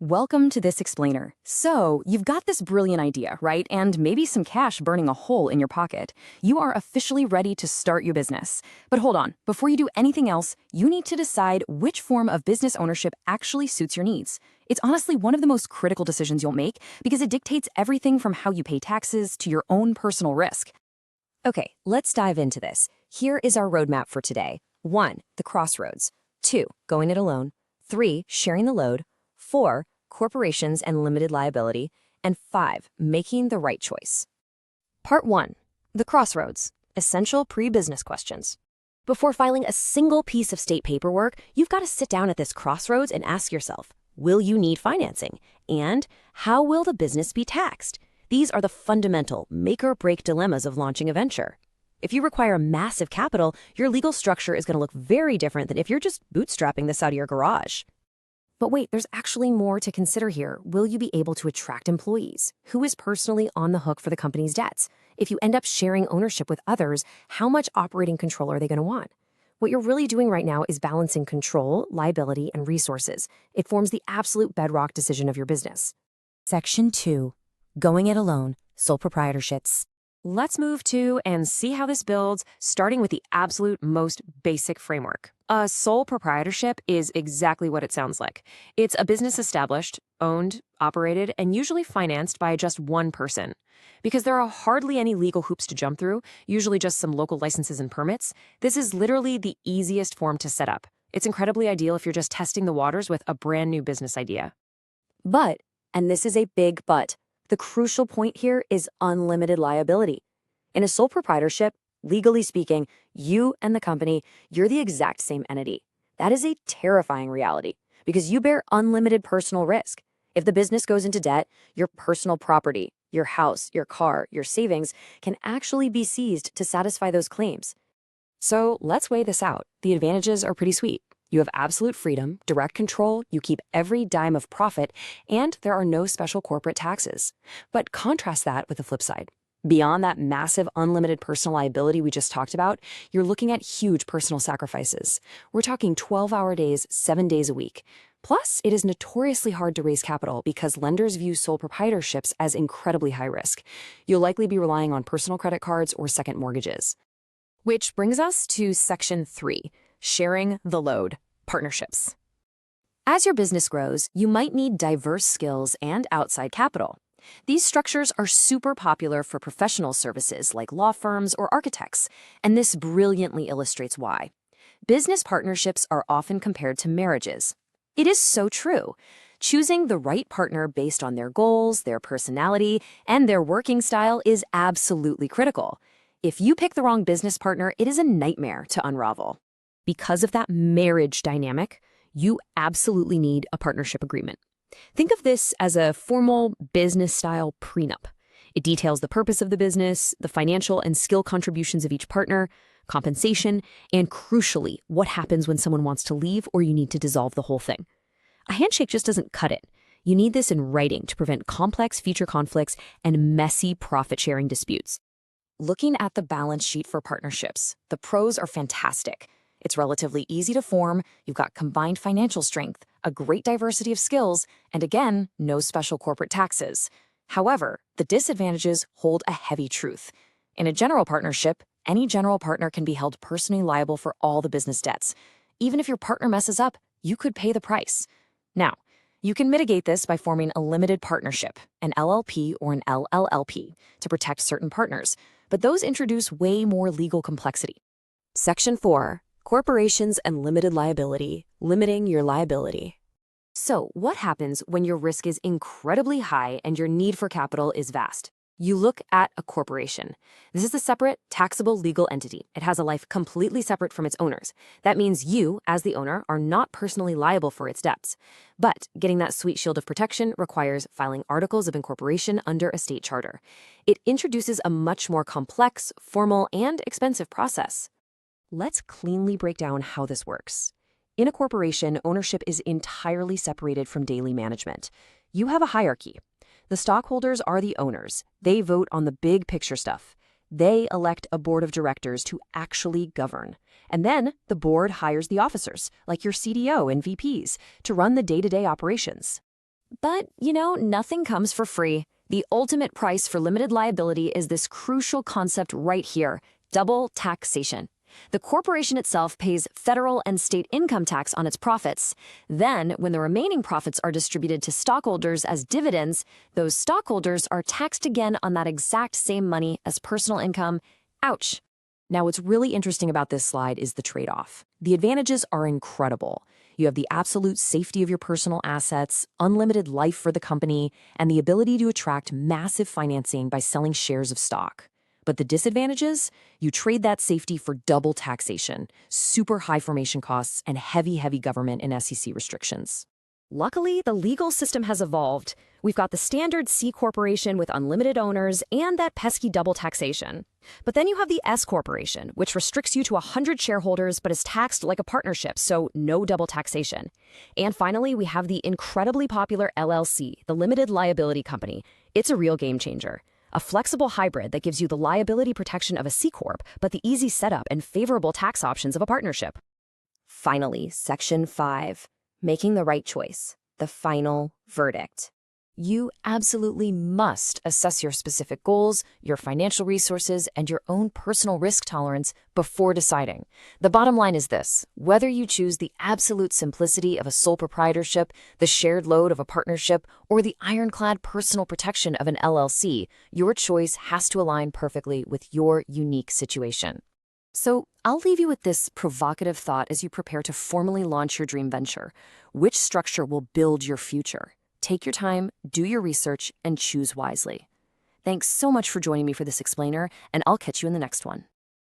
Welcome to this explainer. So, you've got this brilliant idea, right? And maybe some cash burning a hole in your pocket. You are officially ready to start your business. But hold on, before you do anything else, you need to decide which form of business ownership actually suits your needs. It's honestly one of the most critical decisions you'll make because it dictates everything from how you pay taxes to your own personal risk. Okay, let's dive into this. Here is our roadmap for today. 1. The crossroads. 2. Going it alone. 3. Sharing the load. 4. Corporations and limited liability. And 5. Making the right choice. Part 1. The crossroads. Essential pre-business questions. Before filing a single piece of state paperwork, you've got to sit down at this crossroads and ask yourself, will you need financing? And how will the business be taxed? These are the fundamental make-or-break dilemmas of launching a venture. If you require massive capital, your legal structure is going to look very different than if you're just bootstrapping this out of your garage. But wait, there's actually more to consider here. Will you be able to attract employees? Who is personally on the hook for the company's debts? If you end up sharing ownership with others, how much operating control are they going to want? What you're really doing right now is balancing control, liability, and resources. It forms the absolute bedrock decision of your business. Section 2. Going it alone. Sole proprietorships. Let's move to and see how this builds, starting with the absolute most basic framework. A sole proprietorship is exactly what it sounds like. It's a business established, owned, operated, and usually financed by just one person. Because there are hardly any legal hoops to jump through, usually just some local licenses and permits, this is literally the easiest form to set up. It's incredibly ideal if you're just testing the waters with a brand new business idea. But, and this is a big but, the crucial point here is unlimited liability. In a sole proprietorship, legally speaking, you and the company, you're the exact same entity. That is a terrifying reality because you bear unlimited personal risk. If the business goes into debt, your personal property, your house, your car, your savings can actually be seized to satisfy those claims. So let's weigh this out. The advantages are pretty sweet. You have absolute freedom, direct control, you keep every dime of profit, and there are no special corporate taxes. But contrast that with the flip side. Beyond that massive unlimited personal liability we just talked about, you're looking at huge personal sacrifices. We're talking 12-hour days, 7 days a week. Plus, it is notoriously hard to raise capital because lenders view sole proprietorships as incredibly high risk. You'll likely be relying on personal credit cards or second mortgages. Which brings us to Section 3, sharing the load, partnerships. As your business grows, you might need diverse skills and outside capital. These structures are super popular for professional services like law firms or architects, and this brilliantly illustrates why. Business partnerships are often compared to marriages. It is so true. Choosing the right partner based on their goals, their personality, and their working style is absolutely critical. If you pick the wrong business partner, it is a nightmare to unravel. Because of that marriage dynamic, you absolutely need a partnership agreement. Think of this as a formal business-style prenup. It details the purpose of the business, the financial and skill contributions of each partner, compensation, and crucially, what happens when someone wants to leave or you need to dissolve the whole thing. A handshake just doesn't cut it. You need this in writing to prevent complex future conflicts and messy profit-sharing disputes. Looking at the balance sheet for partnerships, the pros are fantastic. It's relatively easy to form, you've got combined financial strength, a great diversity of skills, and again, no special corporate taxes. However, the disadvantages hold a heavy truth. In a general partnership, any general partner can be held personally liable for all the business debts. Even if your partner messes up, you could pay the price. Now, you can mitigate this by forming a limited partnership, an LLP or an LLLP, to protect certain partners, but those introduce way more legal complexity. Section 4. Corporations and limited liability, limiting your liability. So, what happens when your risk is incredibly high and your need for capital is vast? You look at a corporation. This is a separate, taxable legal entity. It has a life completely separate from its owners. That means you, as the owner, are not personally liable for its debts. But getting that sweet shield of protection requires filing articles of incorporation under a state charter. It introduces a much more complex, formal, and expensive process. Let's cleanly break down how this works. In a corporation, ownership is entirely separated from daily management. You have a hierarchy. The stockholders are the owners. They vote on the big picture stuff. They elect a board of directors to actually govern. And then the board hires the officers, like your CDO and VPs, to run the day-to-day operations. But, nothing comes for free. The ultimate price for limited liability is this crucial concept right here: double taxation. The corporation itself pays federal and state income tax on its profits. Then, when the remaining profits are distributed to stockholders as dividends, those stockholders are taxed again on that exact same money as personal income. Ouch! Now, what's really interesting about this slide is the trade-off. The advantages are incredible. You have the absolute safety of your personal assets, unlimited life for the company, and the ability to attract massive financing by selling shares of stock. But the disadvantages? You trade that safety for double taxation, super high formation costs, and heavy government and SEC restrictions. Luckily, the legal system has evolved. We've got the standard C corporation with unlimited owners and that pesky double taxation. But then you have the S corporation, which restricts you to 100 shareholders but is taxed like a partnership, so no double taxation. And finally, we have the incredibly popular LLC, the limited liability company. It's a real game changer. A flexible hybrid that gives you the liability protection of a C Corp, but the easy setup and favorable tax options of a partnership. Finally, Section 5, making the right choice, the final verdict. You absolutely must assess your specific goals, your financial resources, and your own personal risk tolerance before deciding. The bottom line is this: whether you choose the absolute simplicity of a sole proprietorship, the shared load of a partnership, or the ironclad personal protection of an LLC, your choice has to align perfectly with your unique situation. So I'll leave you with this provocative thought as you prepare to formally launch your dream venture. Which structure will build your future? Take your time, do your research, and choose wisely. Thanks so much for joining me for this explainer, and I'll catch you in the next one.